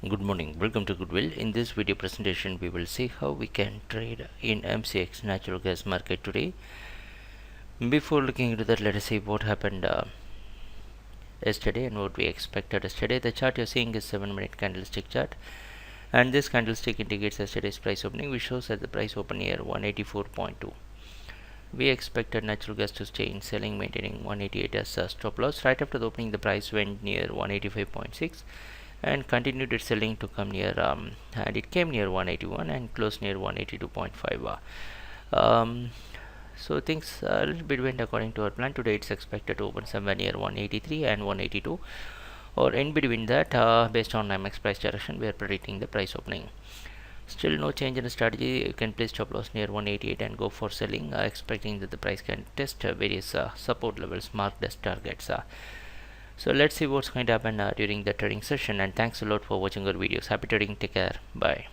Good morning, welcome to Goodwill. In this video presentation we will see how we can trade in MCX natural gas market today. Before looking into that, let us see what happened yesterday and what we expected yesterday. The chart you're seeing is 7-minute candlestick chart, and this candlestick indicates yesterday's price opening, which shows that the price opened near 184.2. We expected natural gas to stay in selling, maintaining 188 as a stop loss. Right after the opening, the price went near 185.6 and continued its selling to come near and it came near 181 and closed near 182.5. So things a little bit went according to our plan. Today it's expected to open somewhere near 183 and 182, or in between that. Based on MX price direction, we are predicting the price opening. Still no change in the strategy. You can place stop loss near 188 and go for selling, expecting that the price can test various support levels marked as targets. So let's see what's going to happen during the trading session, and thanks a lot for watching our videos. Happy trading, take care, bye.